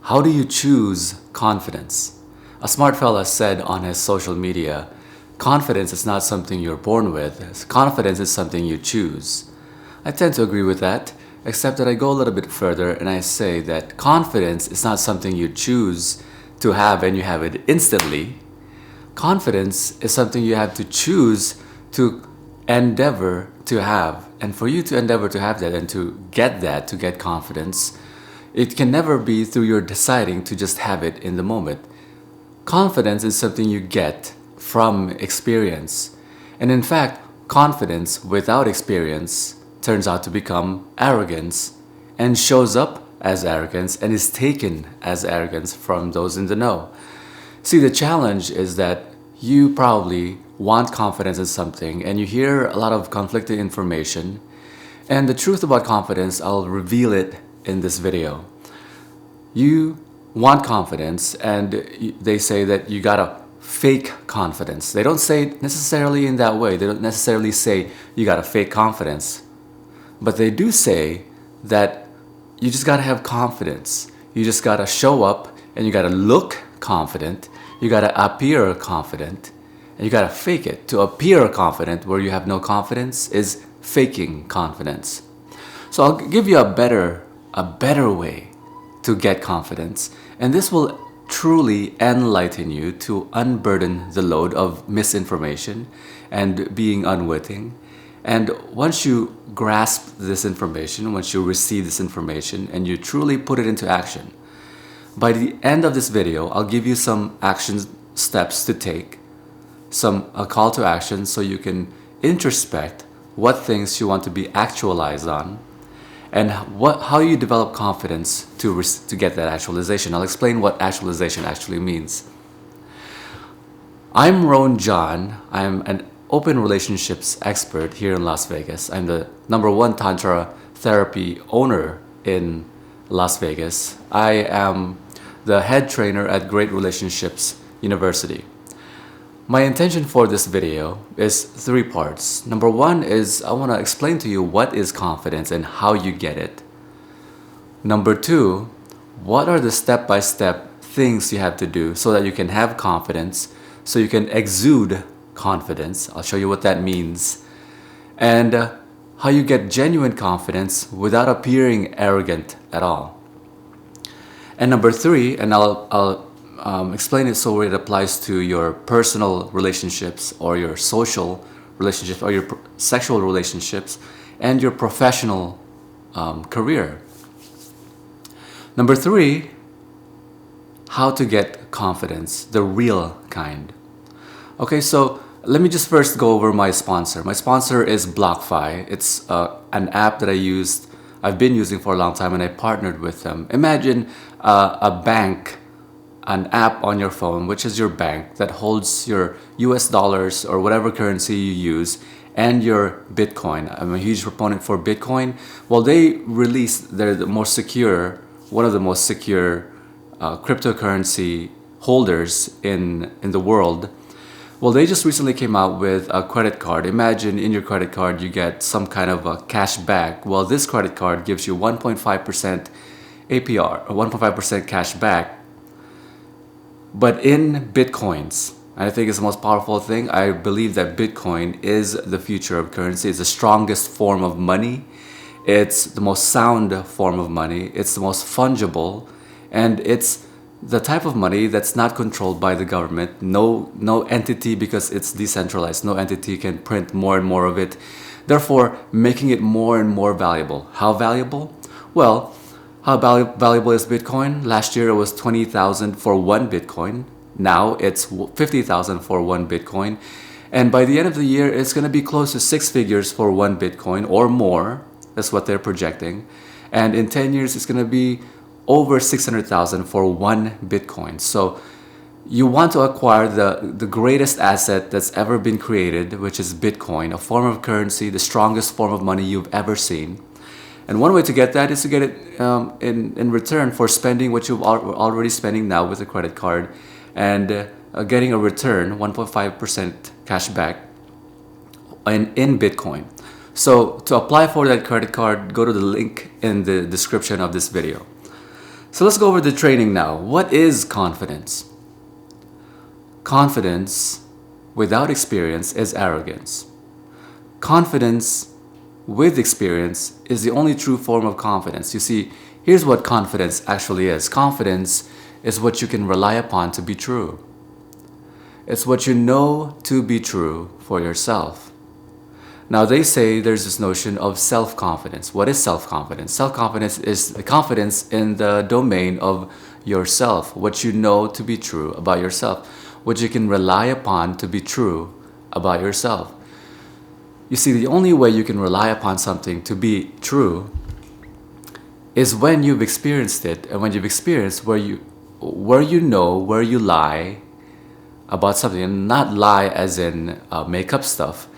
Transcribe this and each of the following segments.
How do you choose confidence? A smart fella said on his social media, confidence is not something you're born with, confidence is something you choose. I tend to agree with that, except that I go a little bit further and I say that confidence is not something you choose to have and you have it instantly. Confidence is something you have to choose to endeavor to have. And for you to endeavor to have that and to get confidence, it can never be through your deciding to just have it in the moment. Confidence is something you get from experience. And in fact, confidence without experience turns out to become arrogance and shows up as arrogance and is taken as arrogance from those in the know. See, the challenge is that you probably want confidence in something and you hear a lot of conflicting information. And the truth about confidence, I'll reveal it in this video. You want confidence and they say that you gotta fake confidence. They don't say it necessarily in that way. They don't necessarily say you gotta fake confidence. But they do say that you just gotta have confidence. You just gotta show up and you gotta look confident. You gotta appear confident. And you gotta fake it. To appear confident where you have no confidence is faking confidence. So I'll give you a better way to get confidence. And this will truly enlighten you to unburden the load of misinformation and being unwitting. And once you grasp this information, once you receive this information and you truly put it into action, by the end of this video, I'll give you some action steps to take, a call to action so you can introspect what things you want to be actualized on and how you develop confidence to get that actualization. I'll explain what actualization actually means. I'm Ron John. I'm an open relationships expert here in Las Vegas. I'm the #1 Tantra therapy owner in Las Vegas. I am the head trainer at Great Relationships University. My intention for this video is 3 parts. #1 is I want to explain to you what is confidence and how you get it. #2, what are the step-by-step things you have to do so that you can have confidence, so you can exude confidence. I'll show you what that means. And how you get genuine confidence without appearing arrogant at all. And #3, and I'll explain it so it applies to your personal relationships or your social relationships or your sexual relationships and your professional career. #3, how to get confidence, the real kind. Okay, so let me just first go over my sponsor. My sponsor is BlockFi. It's an app that I've been using for a long time, and I partnered with them. Imagine a bank, an app on your phone, which is your bank, that holds your US dollars or whatever currency you use and your Bitcoin. I'm a huge proponent for Bitcoin. Well, they released, they're one of the most secure cryptocurrency holders in the world. Well, they just recently came out with a credit card. Imagine in your credit card you get some kind of a cash back. Well, this credit card gives you 1.5% APR, or 1.5% cash back, but in Bitcoins. I think it's the most powerful thing. I believe that Bitcoin is the future of currency. It's the strongest form of money. It's the most sound form of money. It's the most fungible, and it's the type of money that's not controlled by the government. No entity, because it's decentralized, no entity can print more and more of it, therefore making it more and more valuable. How valuable? Well, how valuable is Bitcoin? Last year it was 20,000 for 1 Bitcoin. Now it's 50,000 for 1 Bitcoin. And by the end of the year, it's going to be close to 6 figures for 1 Bitcoin or more. That's what they're projecting. And in 10 years, it's going to be over 600,000 for 1 Bitcoin. So you want to acquire the greatest asset that's ever been created, which is Bitcoin, a form of currency, the strongest form of money you've ever seen. And one way to get that is to get it in return for spending what you're already spending now with a credit card, and getting a return, 1.5% cash back in Bitcoin. So to apply for that credit card, go to the link in the description of this video. So let's go over the training now. What is confidence? Confidence without experience is arrogance. Confidence with experience is the only true form of confidence. You see, here's what confidence actually is. Confidence is what you can rely upon to be true. It's what you know to be true for yourself. Now, they say there's this notion of self-confidence. What is self-confidence? Self-confidence is the confidence in the domain of yourself, what you know to be true about yourself, what you can rely upon to be true about yourself. You see, the only way you can rely upon something to be true is when you've experienced it, and when you've experienced where you know, where you lie about something, and not lie as in make up stuff.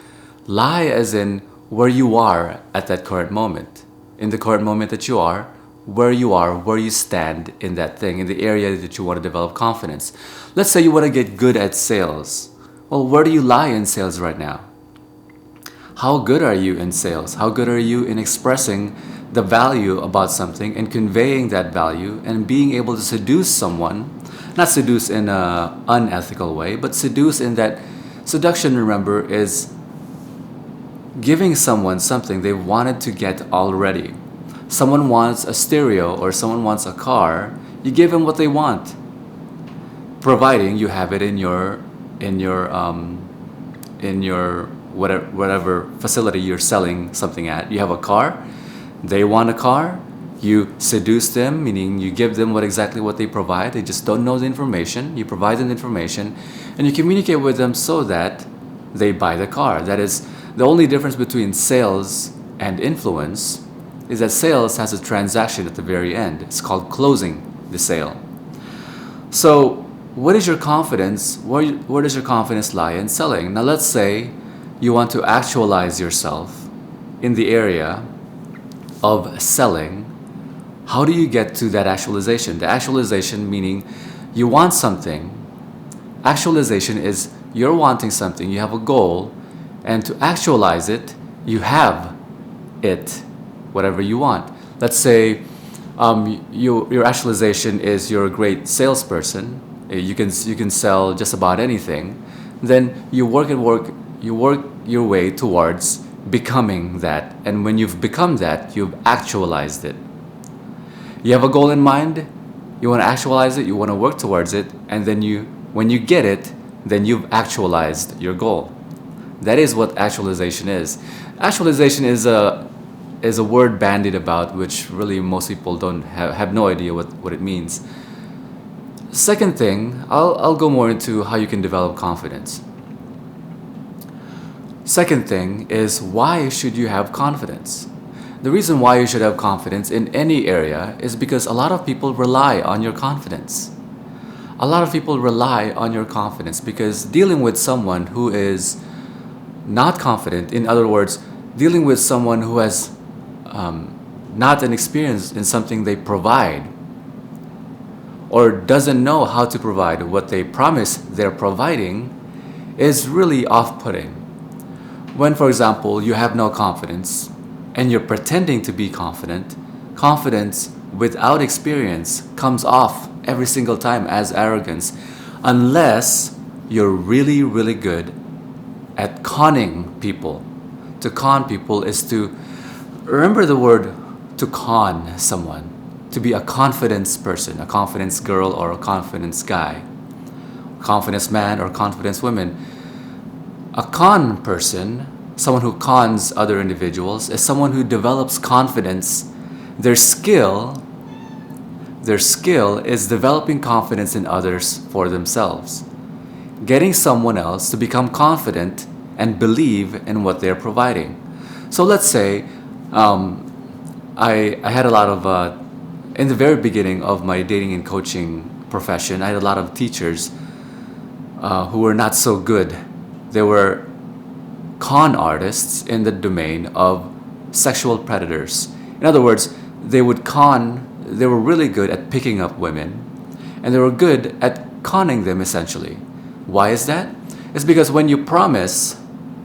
Lie as in where you are at that current moment. In the current moment that you are, where you stand in that thing, in the area that you want to develop confidence. Let's say you want to get good at sales. Well, where do you lie in sales right now? How good are you in sales? How good are you in expressing the value about something and conveying that value and being able to seduce someone? Not seduce in an unethical way, but seduce in that seduction, remember, is giving someone something they wanted to get already. Someone wants a stereo or someone wants a car, you give them what they want, providing you have it in your whatever facility you're selling something at. You have a car, they want a car, you seduce them, meaning you give them exactly what they provide. They just don't know the information. You provide them the information and you communicate with them so that they buy the car. That is, the only difference between sales and influence is that sales has a transaction at the very end. It's called closing the sale. So what is your confidence? Where does your confidence lie in selling? Now let's say you want to actualize yourself in the area of selling. How do you get to that actualization? The actualization meaning you want something. Actualization is you're wanting something, you have a goal, and to actualize it, you have it, whatever you want. Let's say your actualization is you're a great salesperson. You can sell just about anything. Then you work your way towards becoming that. And when you've become that, you've actualized it. You have a goal in mind, you want to actualize it, you want to work towards it, and then when you get it, then you've actualized your goal. That is what actualization is. Actualization is a word bandied about, which really most people don't have no idea what it means. Second thing, I'll go more into how you can develop confidence. Second thing is, why should you have confidence? The reason why you should have confidence in any area is because a lot of people rely on your confidence. A lot of people rely on your confidence because dealing with someone who is not confident, in other words, dealing with someone who has not an experience in something they provide or doesn't know how to provide what they promise they're providing is really off-putting. When, for example, you have no confidence and you're pretending to be confident, confidence without experience comes off every single time as arrogance, unless you're really, really good at conning people. To con people is to, remember the word to con someone, to be a confidence person, a confidence girl or a confidence guy, confidence man or confidence woman. A con person, someone who cons other individuals, is someone who develops confidence. Their skill is developing confidence in others for themselves. Getting someone else to become confident and believe in what they're providing. So let's say I had a lot of, in the very beginning of my dating and coaching profession, I had a lot of teachers who were not so good. They were con artists in the domain of sexual predators. In other words, they were really good at picking up women, and they were good at conning them essentially. Why is that? It's because when you promise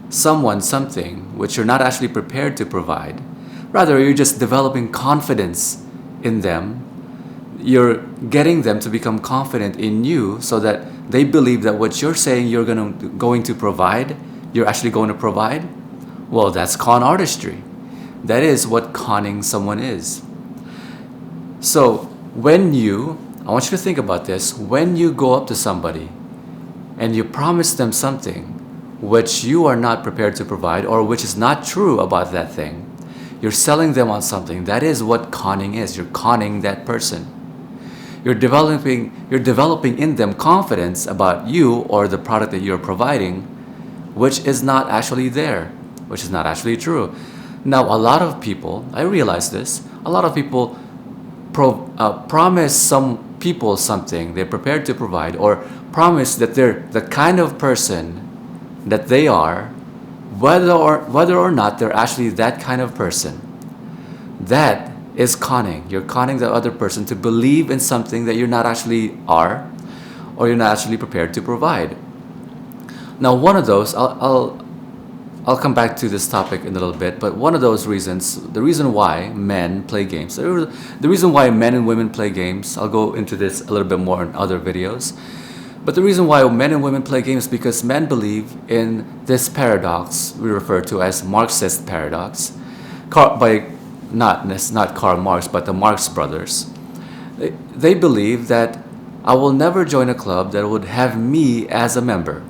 someone something which you're not actually prepared to provide, rather you're just developing confidence in them, you're getting them to become confident in you so that they believe that what you're saying you're going to provide, you're actually going to provide. Well, that's con artistry. That is what conning someone is. So I want you to think about this, when you go up to somebody and you promise them something which you are not prepared to provide or which is not true about that thing, you're selling them on something. That is what conning is. You're conning that person. You're developing in them confidence about you or the product that you're providing, which is not actually there, which is not actually true. Now, a lot of people, I realize this, a lot of people promise some people something they're prepared to provide, or promise that they're the kind of person that they are, whether or not they're actually that kind of person. That is conning. You're conning the other person to believe in something that you're not actually are, or you're not actually prepared to provide. Now, one of those, I'll come back to this topic in a little bit, but one of those reasons, the reason why men play games, the reason why men and women play games, I'll go into this a little bit more in other videos, but the reason why men and women play games is because men believe in this paradox we refer to as Marxist paradox, by not Karl Marx, but the Marx brothers. They believe that I will never join a club that would have me as a member,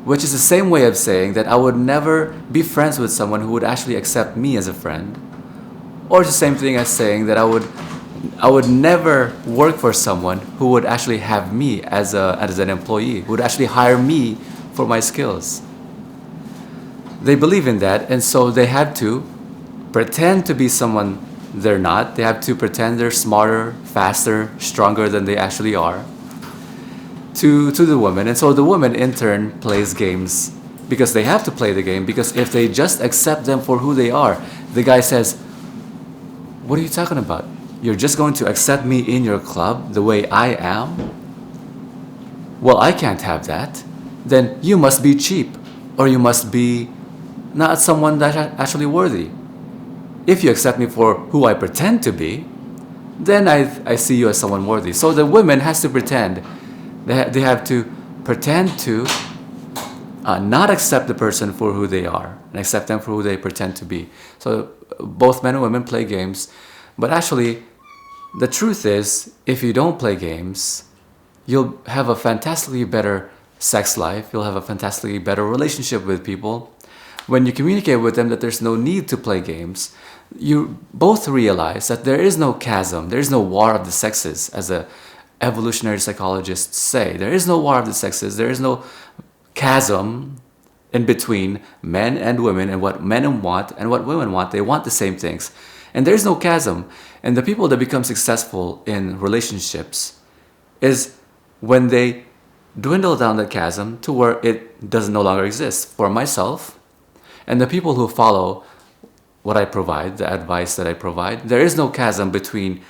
which is the same way of saying that I would never be friends with someone who would actually accept me as a friend. Or it's the same thing as saying that I would never work for someone who would actually have me as an employee, who would actually hire me for my skills. They believe in that, and so they have to pretend to be someone they're not. They have to pretend they're smarter, faster, stronger than they actually are to the woman. And so the woman in turn plays games because they have to play the game, because if they just accept them for who they are, the guy says, what are you talking about? You're just going to accept me in your club the way I am? Well, I can't have that. Then you must be cheap, or you must be not someone that's actually worthy. If you accept me for who I pretend to be, then I see you as someone worthy. So the women has to pretend. They have to pretend to not accept the person for who they are and accept them for who they pretend to be. So both men and women play games, but actually the truth is, if you don't play games, you'll have a fantastically better sex life. You'll have a fantastically better relationship with people. When you communicate with them that there's no need to play games, you both realize that there is no chasm, there is no war of the sexes, as the evolutionary psychologists say. There is no war of the sexes, there is no chasm in between men and women, and what men want and what women want. They want the same things. And there's no chasm. And the people that become successful in relationships is when they dwindle down the chasm to where it does no longer exist. For myself and the people who follow what I provide, the advice that I provide, there is no chasm between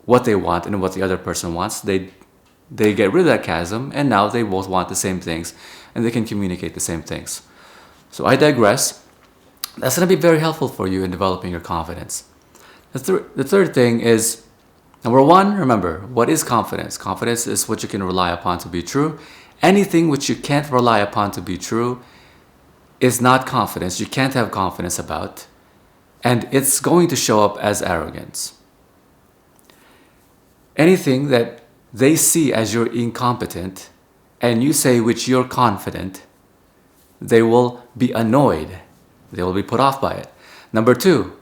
what they want and what the other person wants. They get rid of that chasm, and now they both want the same things, and they can communicate the same things. So I digress. That's going to be very helpful for you in developing your confidence. The third thing is, number one, remember, what is confidence? Confidence is what you can rely upon to be true. Anything which you can't rely upon to be true is not confidence. You can't have confidence about, and it's going to show up as arrogance. Anything that they see as you're incompetent and you say which you're confident, they will be annoyed. They will be put off by it. Number two,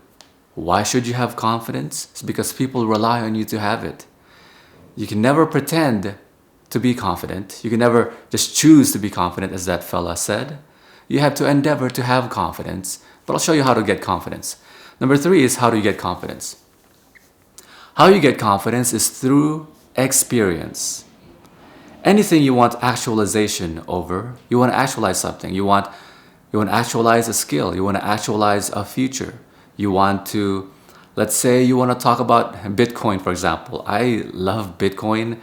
why should you have confidence? It's because people rely on you to have it. You can never pretend to be confident. You can never just choose to be confident, as that fella said. You have to endeavor to have confidence. But I'll show you how to get confidence. Number three is, how do you get confidence? How you get confidence is through experience. Anything you want actualization over, you want to actualize something. You want to actualize a skill. You want to actualize a future. You want to, let's say you want to talk about Bitcoin, for example. I love Bitcoin.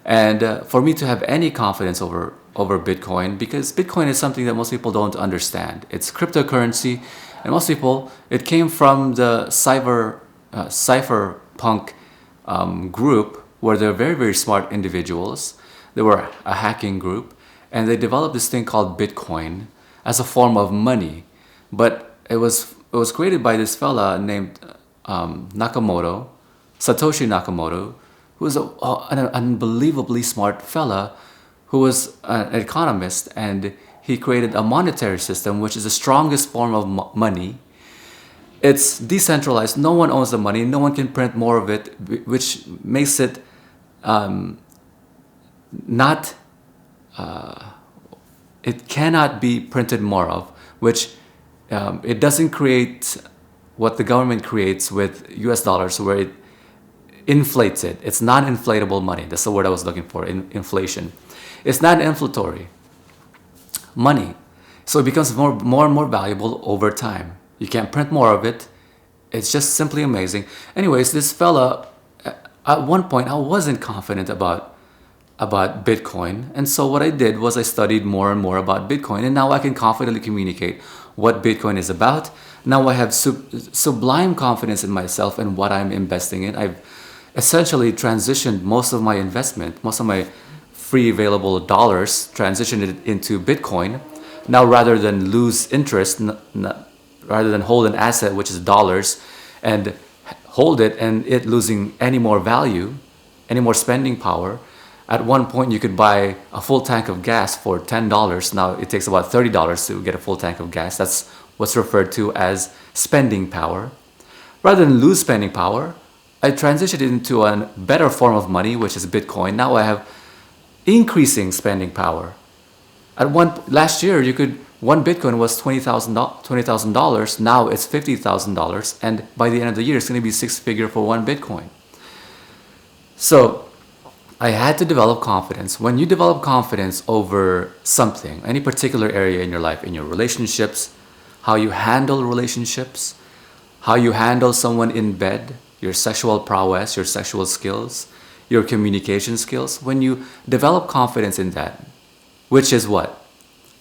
And for me to have any confidence over Bitcoin, because Bitcoin is something that most people don't understand. It's cryptocurrency, and most people, it came from the cypherpunk group where they're very, very smart individuals. They were a hacking group, and they developed this thing called Bitcoin as a form of money. But it was created by this fella named Nakamoto, Satoshi Nakamoto, who was an unbelievably smart fella who was an economist, and he created a monetary system which is the strongest form of money. It's decentralized. No one owns the money. No one can print more of it, which makes it not. It cannot be printed more of, which it doesn't create what the government creates with U.S. dollars, where it inflates it. It's non-inflatable money. That's the word I was looking for. Inflation. It's not inflationary money, so it becomes more and more valuable over time. You can't print more of it. It's just simply amazing. Anyways, this fella, at one point, I wasn't confident about Bitcoin, and so what I did was I studied more and more about Bitcoin, and now I can confidently communicate what Bitcoin is about. Now I have sublime confidence in myself and what I'm investing in. I've essentially transitioned most of my investment, most of my free available dollars, transitioned it into Bitcoin. Now, rather than lose interest, rather than hold an asset which is dollars and hold it and it losing any more value, any more spending power. At one point you could buy a full tank of gas for $10. Now it takes about $30 to get a full tank of gas. That's what's referred to as spending power. Rather than lose spending power, I transitioned it into a better form of money, which is Bitcoin. Now I have increasing spending power. Last year, one Bitcoin was $20,000. Now it's $50,000, and by the end of the year, it's going to be six-figure for one Bitcoin. So I had to develop confidence. When you develop confidence over something, any particular area in your life, in your relationships, how you handle relationships, how you handle someone in bed, your sexual prowess, your sexual skills, your communication skills, when you develop confidence in that, which is what?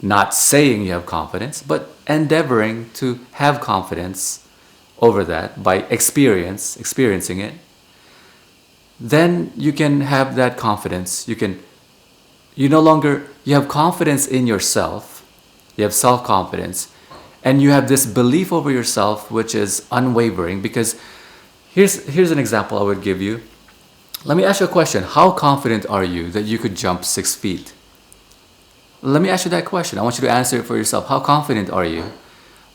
Not saying you have confidence, but endeavoring to have confidence over that by experiencing it, then you can have that confidence. You have confidence in yourself, you have self-confidence, and you have this belief over yourself which is unwavering. Because here's an example I would give you. Let me ask you a question. How confident are you that you could jump 6 feet? Let me ask you that question. I want you to answer it for yourself. How confident are you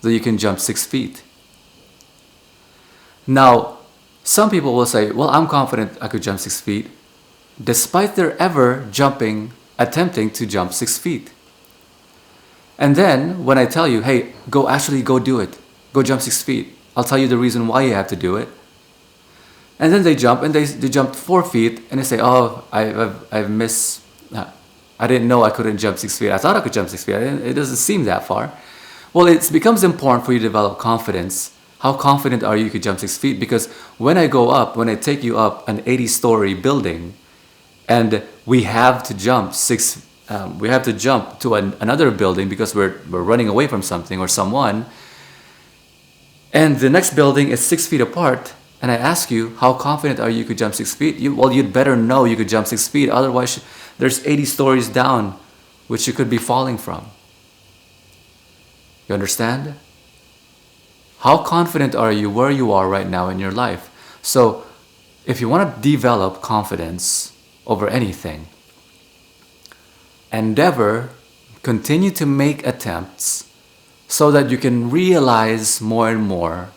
that you can jump 6 feet? Now, some people will say, well, I'm confident I could jump 6 feet, despite their ever attempting to jump 6 feet. And then when I tell you, hey, go do it. Go jump 6 feet. I'll tell you the reason why you have to do it. And then they jump, and they jumped 4 feet, and they say, oh, I've missed. I didn't know I couldn't jump 6 feet. I thought I could jump 6 feet. It doesn't seem that far. Well, it becomes important for you to develop confidence. How confident are you could jump 6 feet? Because when I take you up an 80-story building, and we have to jump to another building because we're running away from something or someone, and the next building is 6 feet apart, and I ask you, how confident are you could jump 6 feet? You'd better know you could jump 6 feet. Otherwise, there's 80 stories down, which you could be falling from. You understand? How confident are you where you are right now in your life? So, if you want to develop confidence over anything, continue to make attempts so that you can realize more and more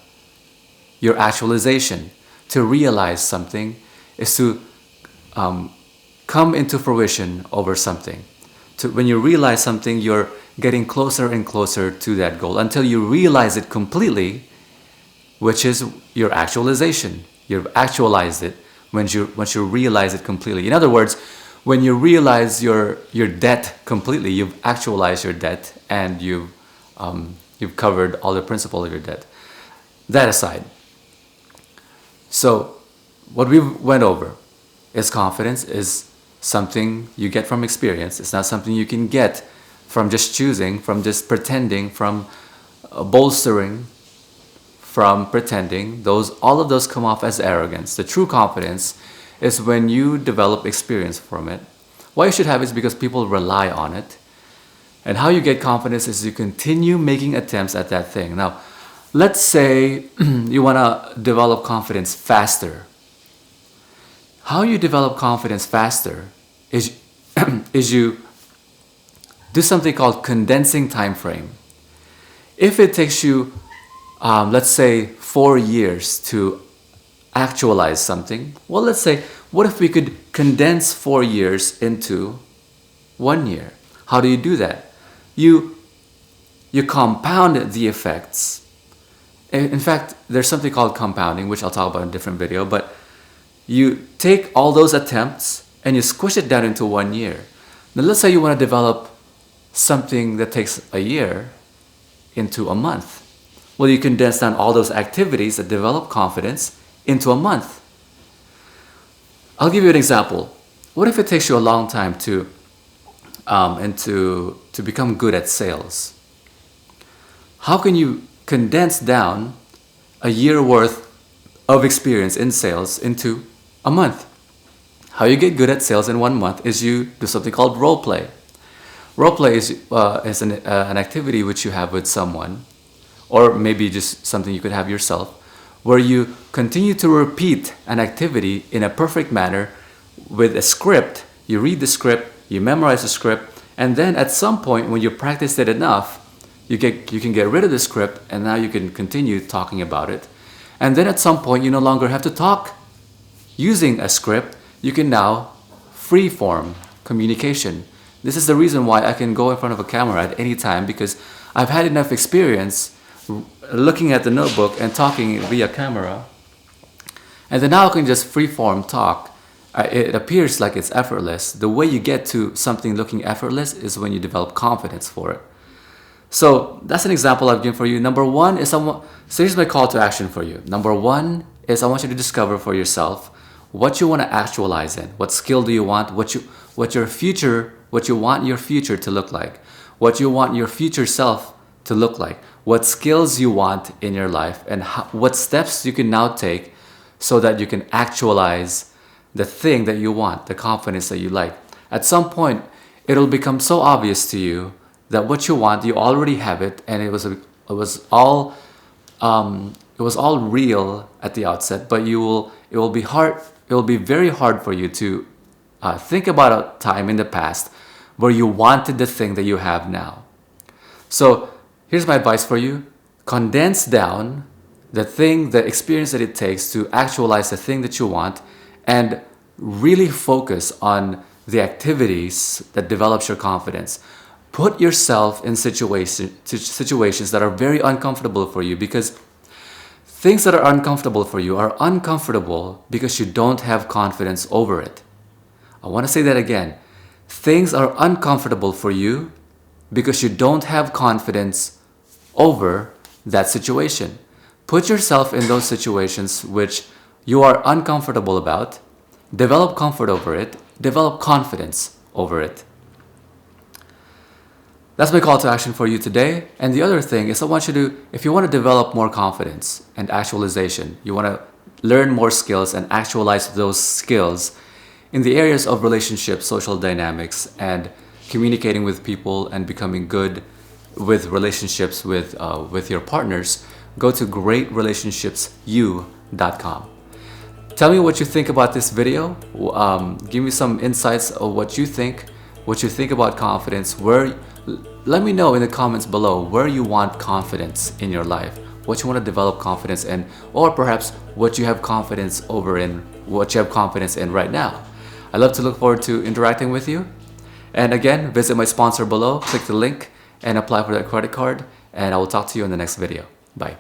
your actualization. To realize something is to come into fruition over something. When you realize something, you're getting closer and closer to that goal until you realize it completely, which is your actualization. You've actualized it once you realize it completely. In other words, when you realize your debt completely, you've actualized your debt, and you've covered all the principal of your debt. That aside, so what we went over is confidence is something you get from experience. It's not something you can get from just choosing, from just pretending, from bolstering, from pretending. All of those come off as arrogance. The true confidence is when you develop experience from it. Why you should have it is because people rely on it. And how you get confidence is you continue making attempts at that thing. Now, let's say you want to develop confidence faster. How you develop confidence faster is, is you do something called condensing time frame. If it takes you, let's say, 4 years to actualize something, well, let's say, what if we could condense 4 years into 1 year? How do you do that? You compound the effects. In fact, there's something called compounding, which I'll talk about in a different video, but you take all those attempts and you squish it down into 1 year. Now, let's say you want to develop something that takes a year into a month. Well, you condense down all those activities that develop confidence into a month. I'll give you an example. What if it takes you a long time to become good at sales? How can you condense down a year worth of experience in sales into a month? How you get good at sales in 1 month is you do something called role play. Role play is an activity which you have with someone, or maybe just something you could have yourself, where you continue to repeat an activity in a perfect manner with a script. You read the script, you memorize the script, and then at some point when you practice it enough, you can get rid of the script, and now you can continue talking about it. And then at some point you no longer have to talk using a script. You can now free-form communication. This is the reason why I can go in front of a camera at any time, because I've had enough experience looking at the notebook and talking via camera. And then now I can just free-form talk. It appears like it's effortless. The way you get to something looking effortless is when you develop confidence for it. So that's an example I've given for you. Number one is so here's my call to action for you. Number one is I want you to discover for yourself what you want to actualize in. What skill do you want? What you want your future to look like. What you want your future self to look like. What skills you want in your life, and what steps you can now take so that you can actualize the thing that you want, the confidence that you like. At some point, it'll become so obvious to you that what you want, you already have it, and it was all real at the outset. But it will be very hard for you to think about a time in the past where you wanted the thing that you have now. So here's my advice for you: condense down the experience that it takes to actualize the thing that you want, and really focus on the activities that develops your confidence. Put yourself in situations that are very uncomfortable for you, because things that are uncomfortable for you are uncomfortable because you don't have confidence over it. I want to say that again. Things are uncomfortable for you because you don't have confidence over that situation. Put yourself in those situations which you are uncomfortable about. Develop comfort over it. Develop confidence over it. That's my call to action for you today. And the other thing is, I want you to, if you want to develop more confidence and actualization, you want to learn more skills and actualize those skills in the areas of relationships, social dynamics, and communicating with people and becoming good with relationships with your partners, go to greatrelationshipsyou.com. Tell me what you think about this video. Give me some insights of what you think about confidence. Let me know in the comments below where you want confidence in your life, what you want to develop confidence in, or perhaps what you have confidence in right now. I love to look forward to interacting with you. And again, visit my sponsor below, click the link, and apply for that credit card. And I will talk to you in the next video. Bye.